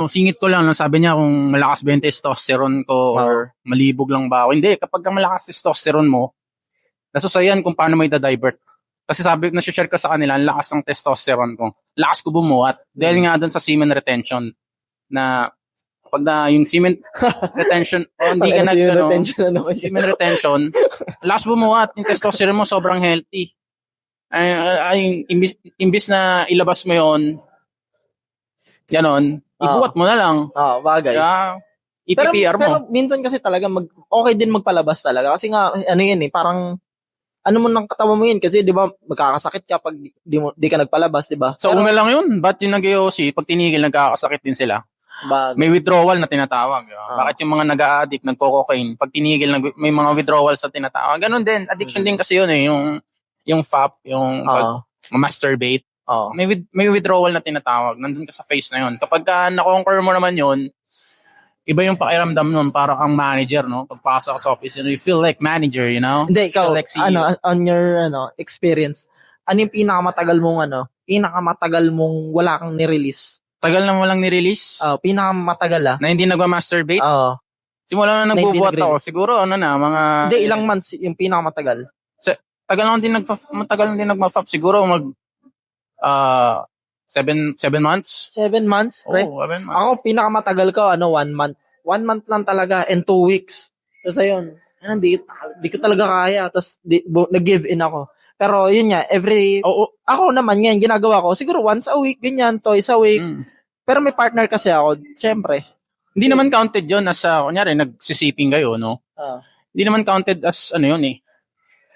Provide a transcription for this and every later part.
Kung singit ko lang, sabi niya kung malakas ba yung testosterone ko or malibog lang ba ako. Hindi, kapag malakas testosterone mo, nasusayan kung paano mo i-divert. Kasi sabi, nasi-share ko sa kanila, ang lakas ng testosterone ko. Lakas ko bumuhat. Dahil nga doon sa semen retention na pag na yung semen retention, hindi ka semen retention, lakas bumuhat. Yung testosterone mo sobrang healthy. Imbis na ilabas mo yon ganon, ibuhat mo na lang. Bagay. Kaya, i-PPR mo. Pero minsan kasi talaga okay din magpalabas talaga. Kasi nga, ano yan parang, ano mo ng katawan mo yun. Kasi di ba, magkakasakit ka pag di ka nagpalabas, di ba? So, una lang yun. Ba't yung nag-IOC, pag tinigil, nagkakasakit din sila? Bagay. May withdrawal na tinatawag. Bakit yung mga nag-a-addict, nagko-cocaine, pag tinigil, may mga withdrawals na tinatawag. Ganon din. Addiction din kasi yun yung FAP, yung masturbate. May withdrawal na tinatawag. Nandun ka sa phase na yun. Kapag na-conquer mo naman yun, iba yung pakiramdam nun, para kang manager, no? Pagpasok sa office, you feel like manager, you know? Hindi, ikaw, like on your experience, ano yung pinakamatagal mong wala kang nirelease? Tagal na walang nirelease? Pinakamatagal Na hindi nagma-masturbate? Simula na nagbubuhat ako. Siguro, mga... Hindi, ilang months yung pinakamatagal? Tagal lang din nagma-fap. Siguro 7 months? 7 months? Oo, 7 months. Ako, pinakamatagal ko, 1 month. 1 month lang talaga and 2 weeks. Tapos ayun, di ko talaga kaya. Tapos nag-give in ako. Pero yun nga, ako naman yan, ginagawa ko. Siguro once a week, ganyan, twice a week. Pero may partner kasi ako, syempre. Hindi naman counted yun as, kunyari, nagsisiping kayo, no? Hindi naman counted as, yun eh.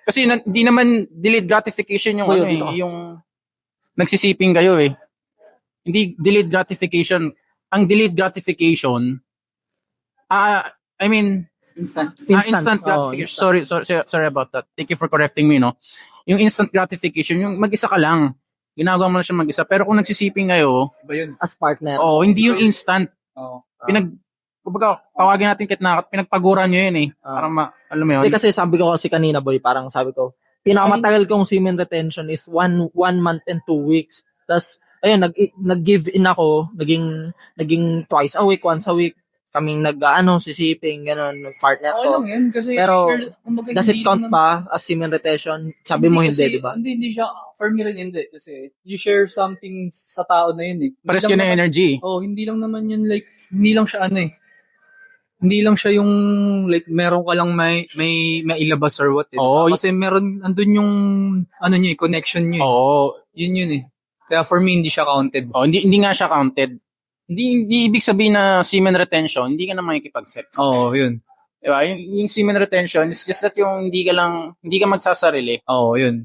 Kasi hindi naman delayed gratification yung yung nagsisiping kayo eh. Hindi delayed gratification. Ang delayed gratification, instant gratification. Sorry about that. Thank you for correcting me, no? Yung instant gratification, yung mag-isa ka lang. Ginagawa mo na siya mag-isa. Pero kung nagsisiping kayo, as partner. Hindi yung instant. Tawagin natin kitnakat, pinagpaguran nyo yun eh. Para alam mo yun? Kasi sabi ko kasi kanina, boy, parang sabi ko, pinakamatagal kong semen retention is 1 month and 2 weeks. Tapos, ayun, nag-give in ako, naging twice a week, once a week, kaming sisiping, gano'n, partner ko. Lang yun, kasi pero, does it count pa as semen retention? Sabi mo hindi, di ba? Hindi siya, for me rin hindi. Kasi, you share something sa tao na yun eh. Pares yun na energy. Hindi lang naman yun, like, hindi lang siya hindi lang siya yung like meron ka lang may ilabas or what. Kasi meron andun yung niya, connection niya. Yun eh. Kaya for me hindi siya counted. Hindi nga siya counted. Hindi ibig sabihin na semen retention, hindi ka na makikipag-sex. Yun. Diba? Yung semen retention is just that yung hindi ka magsasarili. Yun.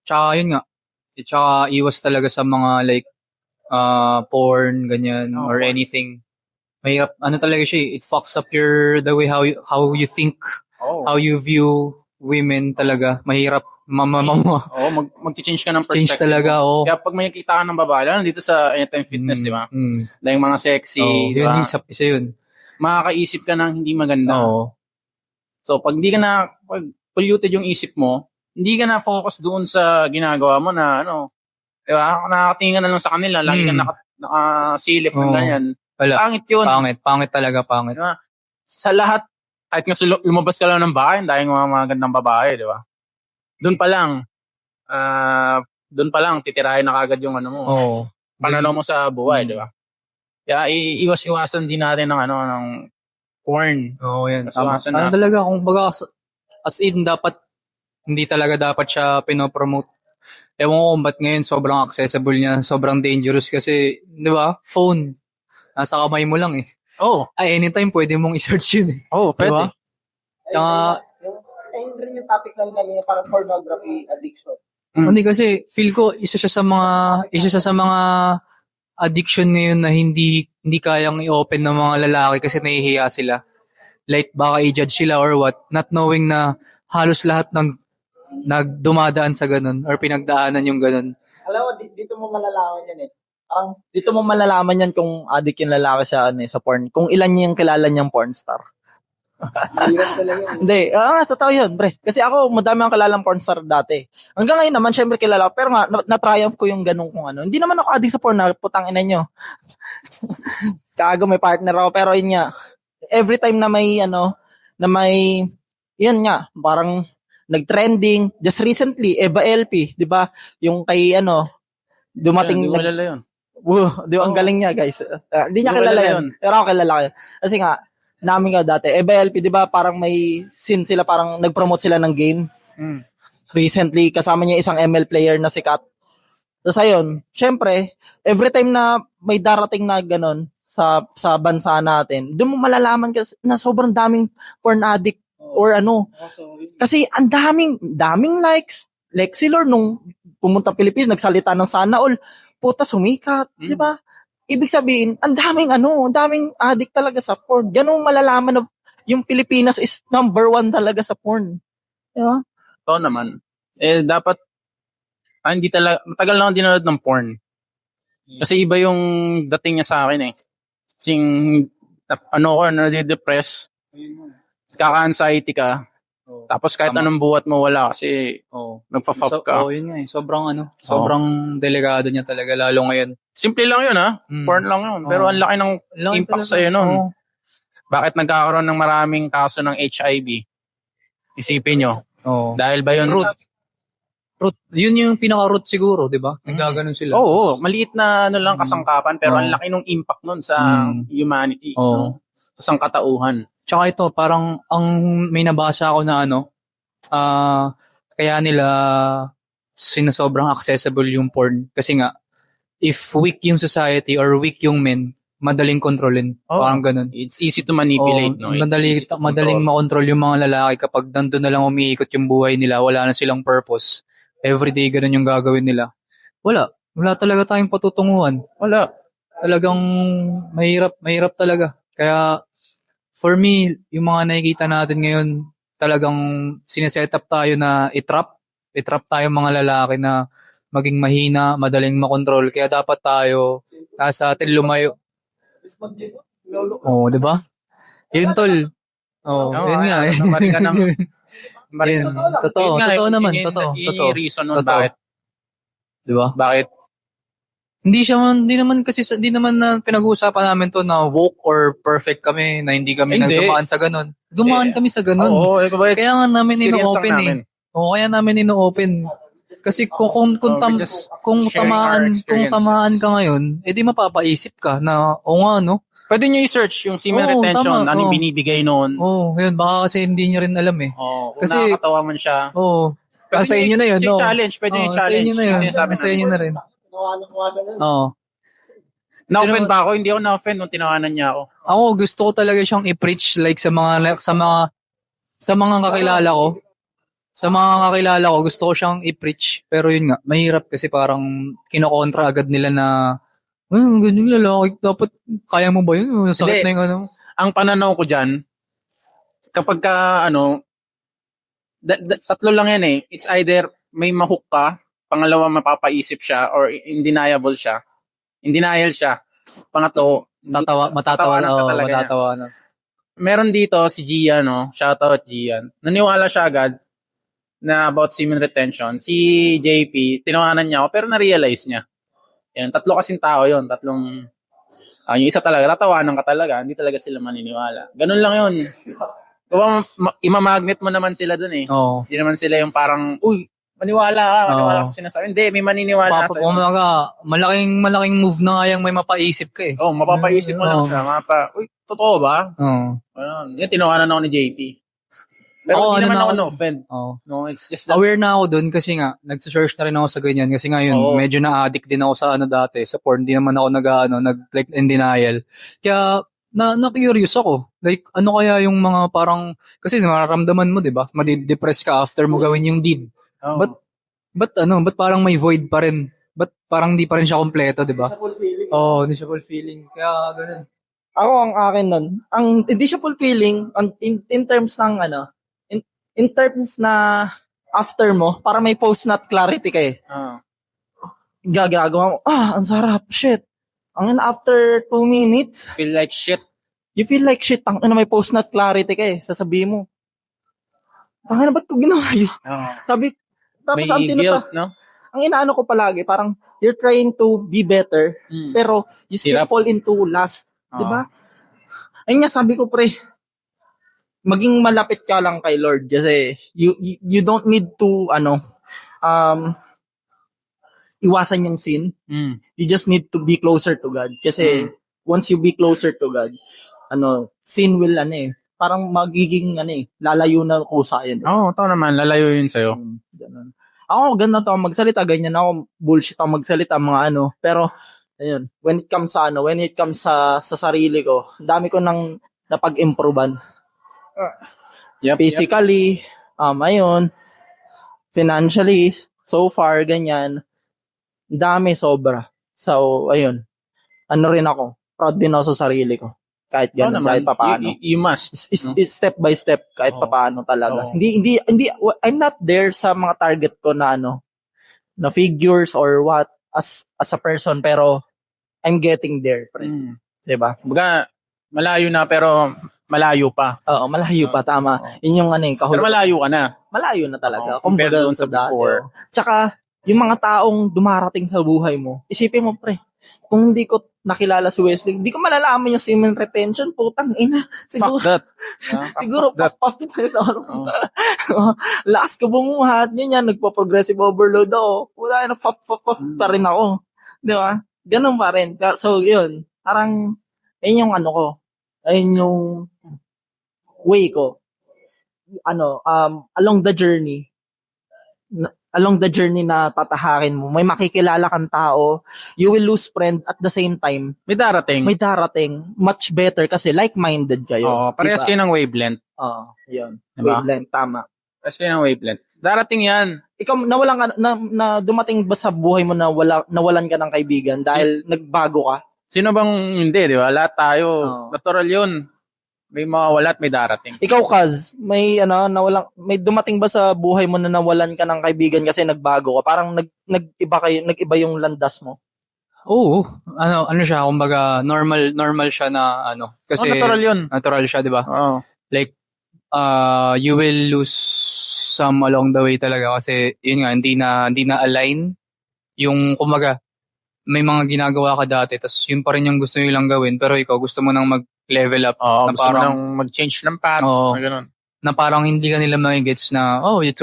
Tsaka yun nga. Tsaka iwas talaga sa mga like porn, ganyan, or anything. Mahirap, talaga siya, it fucks up the way how you think, how you view women talaga. Mahirap, mag-change ka ng perspective. Change talaga, Kaya pag may nakita ka ng babae, lalo dito sa Anytime Fitness, di ba? Dahil mga sexy, di ba? Yun, isa yun. Makakaisip ka ng hindi maganda. So, pag polluted yung isip mo, hindi ka na focus doon sa ginagawa mo na, di ba? Nakakatingin na lang sa kanila, lagi ka nakasilip ng ganyan. Pangit yun. Pangit talaga. Diba? Sa lahat, kahit nga lumabas ka lang ng bahay, dahil mga magandang babae, di ba? Doon pa lang, titirahin na kagad yung mo. Pananaw mo sa buhay, di ba? Kaya iwas-iwasan din natin ng porn. Yan. Talaga, kung baga, as in, hindi talaga dapat siya pinopromote. Ewan ko kung ba't ngayon sobrang accessible niya, sobrang dangerous kasi, di ba, phone. Nasa kamay mo lang eh. Anytime pwede mong i-search yun eh. Pwede. Tsaka, ayun rin yung topic lang kanina, parang pornography addiction. Hindi kasi, feel ko, isa siya sa mga addiction ngayon na hindi kayang i-open ng mga lalaki kasi nahihiya sila. Like, baka i-judge sila or what, not knowing na halos lahat ng nagdumadaan sa ganun or pinagdaanan yung ganun. Alam mo, dito mo malalaman yan eh. Dito mo malalaman yan kung addict yung lalaki sa porn. Kung ilan niya yung kilala niyang porn star. Hindi, totoo yun, bre. Kasi ako, madami ang kilalang porn star dati. Hanggang ngayon naman, syempre kilala ko. Pero nga, na-triumph ko yung ganun kung ano. Hindi naman ako addict sa porn na putang ina nyo. Kago may partner ako. Pero yun nga, every time na may, yun nga, parang nag-trending. Just recently, Eva LP, di ba? Yung kay, dumating. Hindi ko kilala yun. Di ba, ang galing niya, guys. Hindi niya Hindi ko kilala kilala yun. Pero ako kilala ko yun. Kasi nga, namin ka dati. Eva LP, di ba, parang may scene sila, parang nag-promote sila ng game. Recently, kasama niya isang ML player na sikat. Tapos ayun, syempre, every time na may darating na ganun sa bansa natin, doon mo malalaman na sobrang daming porn addict or ano. Kasi ang daming likes. Lexi Lord, nung pumunta Pilipinas, nagsalita ng sana all, puta sumikat, di ba? Ibig sabihin, ang daming addict talaga sa porn. Ganun malalaman na yung Pilipinas is number 1 talaga sa porn. Di ba? Oo naman. Dapat, hindi talaga, matagal na akong dinanood ng porn. Kasi iba yung dating niya sa akin eh. Kasing, nadidepress, kaka-anxiety ka, tapos kahit anong buhat mo wala kasi nagpa-fuck ka. Yun nga eh. Sobrang delikado niya talaga, lalo ngayon. Simple lang yun porn lang yun. Pero ang laki ng impact sa'yo nun. Bakit nagkakaroon ng maraming kaso ng HIV? Isipin nyo. Dahil ba yun? Root. Yun yung pinaka-root siguro, di ba? Nagaganon sila. Oo, maliit na lang kasangkapan pero ang laki ng impact nun sa humanity. Sa sangkatauhan. Tsaka ito, parang may nabasa ako na kaya nila sinasobrang accessible yung porn. Kasi nga, if weak yung society or weak yung men, madaling kontrolin. Parang ganun. It's easy to manipulate, no? Madaling makontrol yung mga lalaki kapag nandun na lang umiikot yung buhay nila, wala na silang purpose. Everyday ganun yung gagawin nila. Wala talaga tayong patutunguhan. Wala. Talagang mahirap talaga. Kaya, for me, yung mga nakikita natin ngayon, talagang sineset up tayo na i-trap tayo mga lalaki na maging mahina, madaling makontrol. Kaya dapat tayo, nasa atin lumayo. Di ba? Yun, tol. Yun nga. Totoo naman. Totoo. Yung reason nun, bakit? Di ba? Bakit? Hindi naman na pinag-uusapan namin to na woke or perfect kami, na hindi kami nagdumaan sa ganun. Dumaan kami sa ganun. Kaya nga namin ino-open eh. Kaya namin ino-open. Kasi kung tamaan ka ngayon, edi mapapaisip ka na, no? Pwede nyo i-search yung semen retention, ano yung binibigay noon. Yun, baka kasi hindi nyo rin alam eh. Kung nakakatawa man siya. Sa inyo na yun. Pwede nyo i-challenge. Sa inyo na yun. Sa inyo na rin. Na-offend ba ako? Hindi ako na-offend nung tinawanan niya ako. Ako gusto ko talaga siyang i-preach like sa mga kakilala ko. Sa mga kakilala ko, gusto ko siyang i-preach. Pero yun nga, mahirap kasi parang kinokontra agad nila na ganyan lalaki, dapat kaya mo ba yun? Sakit na yung Ang pananaw ko dyan, kapag ka tatlo lang yan eh. It's either may mahook ka, pangalawa mapapaisip siya, or in denial siya. Pangatlo, matatawa na. Meron dito si Gian, shoutout Gian. Naniwala siya agad na about semen retention. Si JP, tinawanan niya ako, pero na-realize niya. Yan, tatlo kasing tao yun. Yung isa talaga, tatawanan ka talaga, hindi talaga sila maniniwala. Ganun lang yun. Diba, imamagnet mo naman sila dun eh. Hindi naman sila yung parang, maniwala ka sa sinasabi. Hindi, may maniniwala. Malaking move na nga yung may mapaisip ka eh. Mapapaisip mo lang siya. Totoo ba? Yan, tinawanan ako ni JP. Pero hindi naman ako na-offend. No, it's just that... Aware na ako dun kasi nga, nag-search na rin ako sa ganyan. Kasi nga yun, medyo na-addict din ako sa dati. Sa porn, hindi naman ako nag-like in denial. Kaya, na-curious ako. Like, ano kaya yung mga parang, kasi mararamdaman mo, di ba? Madidepress ka after mo gawin yung deed. But parang may void pa rin? But parang di pa rin siya kompleto, di ba? Hindi siya fulfilling. Kaya, ganun. Ako, ang akin nun, hindi siya fulfilling, in terms ng, in terms na after mo, para may post-nut clarity ka eh. Gagagawa mo, ang sarap, shit. After 2 minutes, feel like shit. You feel like shit, may post-nut clarity ka eh. Sasabihin mo, tangina, ba't ko ginawa yun? Sabi, tapos May ang guilt, no? ang inaano ko palagi, parang you're trying to be better, pero you still Hirap. fall into lust. Oo. Di ba? Ayun nga, sabi ko, pre, maging malapit ka lang kay Lord kasi you don't need to, iwasan yung sin. You just need to be closer to God. Kasi once you be closer to God, sin will, parang magiging, lalayo na kusa yun. Oo, ito naman, lalayo yun sa'yo. Ganun. Ako, ganun to magsalita, ganyan ako, bullshit ako magsalita, mga pero, ayun, when it comes sa sarili ko, dami ko nang napag-improvean. Yep. Physically, ayun, financially, so far, ganyan, dami, sobra. So, ayun, rin ako, proud din ako sa sarili ko. Kahit ganun, kahit papaano. You must. It's step by step, kahit papaano talaga. Oo. Hindi, I'm not there sa mga target ko na na figures or what, as a person, pero I'm getting there, pre. Diba? Baga, malayo na pero malayo pa. Oo, malayo pa, tama. Yun yung Pero malayo ka na. malayo na talaga. Oo, compared Kumbaga doon sa dati, before. Tsaka, yung mga taong dumarating sa buhay mo, isipin mo, pre, kung hindi ko nakilala si Wesley, hindi ko malalaman yung semen retention, putang ina. Siguro, Fuck that. siguro, pop lakas ka bumuhat, yan, nagpa-progressive overload ako. Wala na, pop pa rin ako. Di ba? Ganun pa rin. So, yun, parang, ayun yung ko, ayun yung way ko. Along the journey na tatahakin mo, may makikilala kang tao, you will lose friend at the same time. May darating. Much better kasi like-minded kayo. Oo, parehas kayo ng wavelength. Oo, yun. Diba? Wavelength, tama. Parehas kayo ng wavelength. Darating yan. Ikaw, nawalan ka, na dumating ba sa buhay mo na nawalan ka ng kaibigan dahil nagbago ka? Sino bang hindi, di ba? Lahat tayo. Oo. Natural yun. May mawawala at may darating. Ikaw, Kaz, may dumating ba sa buhay mo na nawalan ka ng kaibigan kasi nagbago ka? Parang nag-iba yung landas mo. Oo. Ano siya, kumbaga normal siya na kasi natural yun. Natural siya, 'di ba? Oo. Like you will lose some along the way talaga kasi yun nga hindi na align yung kumbaga may mga ginagawa ka dati tapos yun pa rin yung gusto niyo lang gawin pero ikaw gusto mo nang mag-level up Oo, na gusto mo nang mag-change ng path. Oo. Na ganun. Na parang hindi ka nila magigets na you're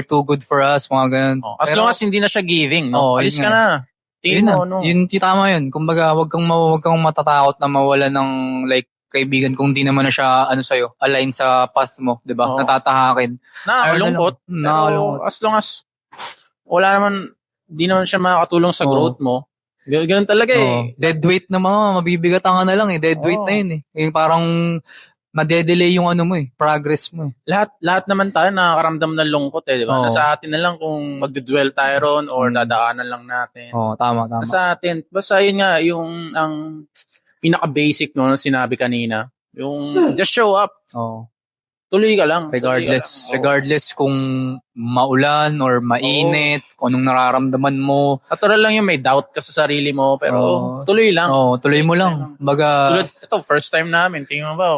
too good for us, mga ganun. As long as hindi na siya giving, no? Alis yun ka nga. na. Tingin mo, no? Yun, tama yun. Kumbaga, wag kang matatakot na mawala ng like kaibigan kung di naman na siya sa'yo, align sa path mo, 'di ba? Oo. Natatahakin. Nakakalungkot. Nakakalungkot. Pero as long as wala naman, di naman siya makakatulong sa growth mo. Ganun talaga eh. Dead weight na mabibigatan ka na lang eh. Dead weight na yun eh. Yung parang madedelay yung mo eh, progress mo eh. Lahat naman tayo nakakaramdam ng lungkot eh, di ba? Oo. Nasa atin na lang kung magdudwell tayo ron or dadaanan lang natin. Oo, tama. Nasa atin. Basta yun nga, yung ang pinaka-basic no, sinabi kanina. Yung just show up. Oo. Tuloy ka lang. Regardless kung maulan or mainit, kung anong nararamdaman mo. Natural lang yung may doubt ka sa sarili mo, pero tuloy lang. Oo, tuloy mo lang. Baga, Ito, first time namin. Tingnan mo ba?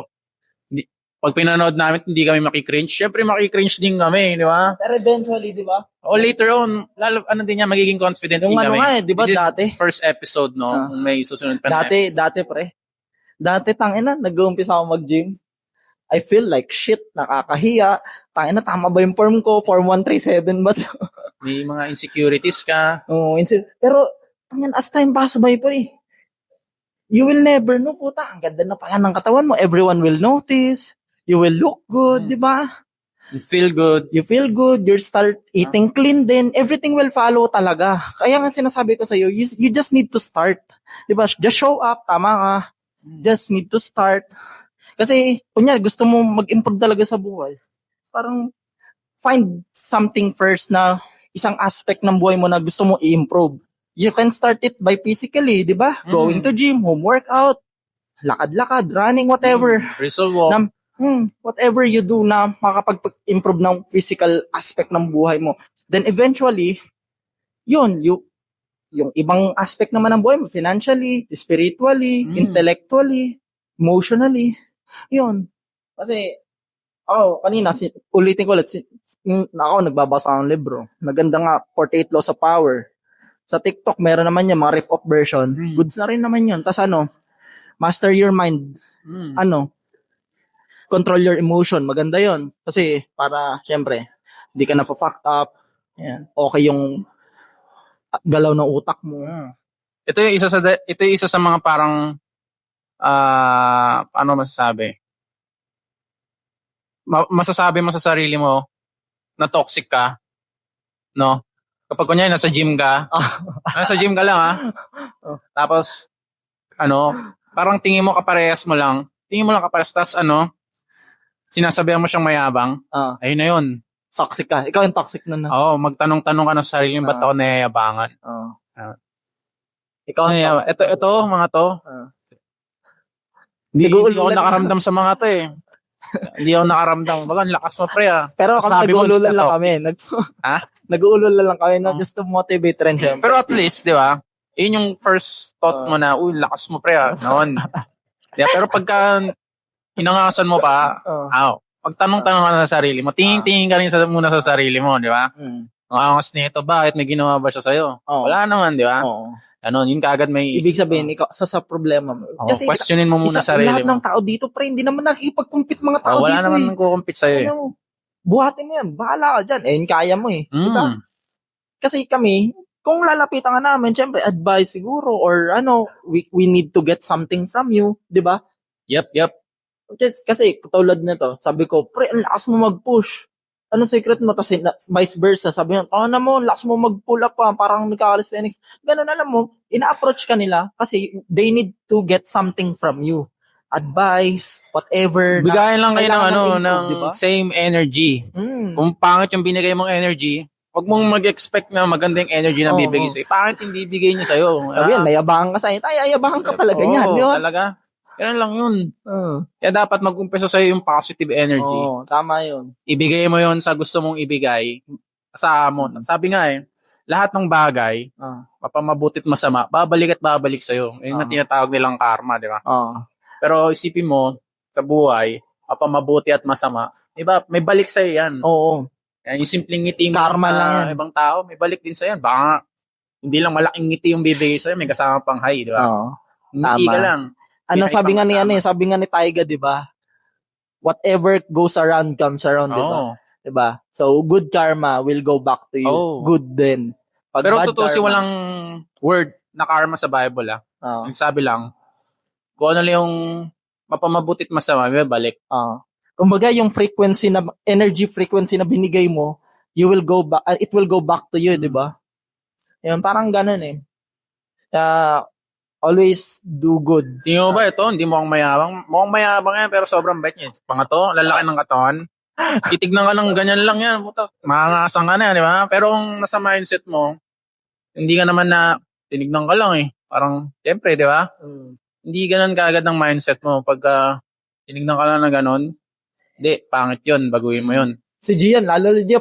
Pag pinanood namin, hindi kami makikringe. Siyempre, makikringe din kami, di ba? Pero eventually, di ba? O later on, lalo, din yan, magiging confident Yung din kami. di ba This is dati? first episode, no? Kung may susunod pa na episode. Dati, pre. Dati, tangina, nag-uumpisa ako mag-gym. I feel like shit, nakakahiya. Tangina, tama ba yung form ko? Form 137 ba to? May mga insecurities ka. Pero, tangina, as time pass by, pre, you will never know, puta, ang ganda na pala ng katawan mo. Everyone will notice. You will look good, di ba? You feel good. You start eating clean din. Everything will follow talaga. Kaya nga sinasabi ko sa'yo, you just need to start. Di ba? Just show up. Tama ka. Just need to start. Kasi, kunyari, gusto mo mag-improve talaga sa buhay. Parang, find something first na isang aspect ng buhay mo na gusto mo i-improve. You can start it by physically, di ba? Going to gym, home workout, lakad-lakad, running, whatever. Walk. Whatever you do na makapag-improve ng physical aspect ng buhay mo. Then eventually, yung ibang aspect naman ng buhay mo, financially, spiritually, intellectually, emotionally. Yun. Kasi, kanina, ulitin ko ulit, ako nagbabasa ng libro. Maganda nga, 48 Laws of Power. Sa TikTok, meron naman yan, mga rip-off version. Goods na rin naman yun. Tapos master your mind. Control your emotion. Maganda yun. Kasi, para, syempre, hindi ka na-fucked up. Yan. Okay yung galaw ng utak mo. Ito yung isa sa mga parang ano masasabi? Masasabi mo sa sarili mo na toxic ka, no? Kapag kunyari nasa gym ka, nasa gym ka lang tapos parang tingin mo kaparehas tas sinasabihan mo siyang mayabang. Ayun na yun. Toxic ka. Ikaw yung toxic na. Oo, magtanong-tanong ka na sa sarili mo, ba't ako nayayabangan? Ikaw yung toxic. Ito, mga to. Hindi ako nakaramdam sa mga to eh. Hindi ako nakaramdam. Baga, lakas mo pre Pero kami nag-uululan lang kami. Nag-uululan lang kami na just to motivate rin siya. Pero at least, di ba? Yun yung first thought mo na, lakas mo pre noon. Pero pagka inangasan mo pa, pagtanong-tanong ka na sa sarili mo, tingin ka rin muna sa sarili mo, di ba? Ang angas nito, bakit may ginawa ba siya sa'yo? Wala naman, di ba? Yun kaagad may... Ibig sabihin, ikaw, sa problema mo. Kasi questionin mo muna sarili mo. Lahat ng tao dito, pre, hindi naman nakikipag-compete mga tao dito. Wala naman nagko-compete sa'yo eh. Buhatin mo yan, bahala ka dyan. Kaya mo eh. Diba? Kasi kami, kung lalapitan ka namin, syempre, advice siguro, or we need to get something from you, di ba? Yep. Kasi tulad nito, sabi ko, pre, ang lakas mo mag-push. Anong secret mo? Tapos vice versa, sabi mo, lakas mo mag-pull up pa, parang nagka-calisthenics. Ganun, alam mo, ina-approach ka nila kasi they need to get something from you. Advice, whatever. Bigayan lang kayo ng ng diba? Same energy. Kung pangit yung binigay mong energy, huwag mong mag-expect na maganda yung energy na bibigay sa'yo. Pangit yung bibigay niya sa'yo. Sabi yan, nayabangan ka sa'yo. Ayabangan ka talaga niyan. Di ba? Talaga. Yan lang yun. Kaya dapat mag-umpisa sa'yo yung positive energy. Tama yun. Ibigay mo yun sa gusto mong ibigay. Sabi nga lahat ng bagay, mapamabutit masama, babalik at babalik sa'yo. Yun na tinatawag nilang karma, di ba? Pero isipin mo, sa buhay, mapamabuti at masama, diba? May balik sa'yo yan. Oo. Yan, yung simpleng ngiti mo karma sa lang yan. Ibang tao, may balik din sa'yo yan. Baka hindi lang malaking ngiti yung bibigay sa'yo, may kasama pang high, di ba? Ngiti ka lang. Sabi nga ni Taiga, di ba? Whatever goes around comes around, di ba? Diba? So, good karma will go back to you. Good din. Pero totoo walang word na karma sa Bible, Yung sabi lang, kung ano lang yung mapamabutit masama, may balik. Kumbaga, yung energy frequency na binigay mo, it will go back to you, di ba? Yan, parang ganun eh. Always do good. Tingin mo ba ito? Hindi mo akong mayabang. Mukhang mayabang yan, pero sobrang bait niya. Pangato, lalaki ng katawan. Titignan ka ng ganyan lang yan. Makangasang ka na, di ba? Pero kung nasa mindset mo, hindi ka naman na tinignan ka lang eh. Parang, siyempre, di ba? Hindi ganun kaagad ng mindset mo. Pagka tinignan ka lang na ganun, hindi, pangit yun. Baguhin mo yun. Si Gian, lalo si Gian,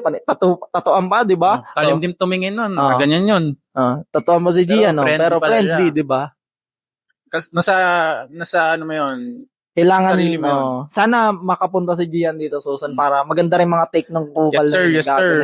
tatuan pa, di ba? Talim tumingin nun. Ganyan yun. Tatuan mo si Gian, pero friendly, di ba? Kasi nasa ano mo yun, kailangan sarili mo yun. Sana makapunta si Gian dito, Susan, para maganda rin mga take ng kupal. Yes sir.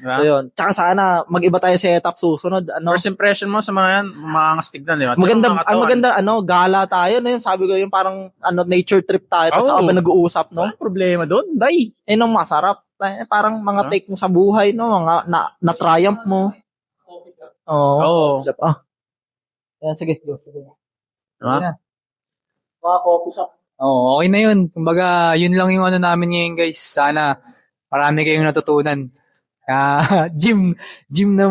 Diba? So, yun. Tsaka sana mag-iba tayo sa setup susunod. First impression mo sa mga yan, maangas tignan, di ba? Maganda, gala tayo, no? Yung sabi ko, yung parang nature trip tayo, tapos habang nag-uusap, no? Problema doon, day. Nung masarap. Parang mga take mo sa buhay, no? Mga na-triumph mo. Oo. Sige. Diba? Focus up. Okay na yun. Kumbaga, yun lang yung namin ngayon, guys. Sana marami kayong natutunan. Gym na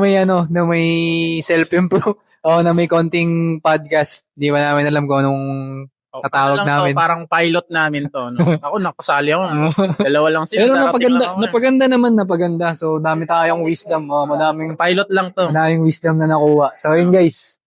may self-improve. Na may konting podcast. Di ba namin alam kung anong tatawag namin. Parang pilot namin to. No? Ako, nakasali ako. Dalawa lang sila. Pero napaganda. So, dami tayong wisdom. Madaming pilot lang to. Madaming wisdom na nakuha. So, yun guys.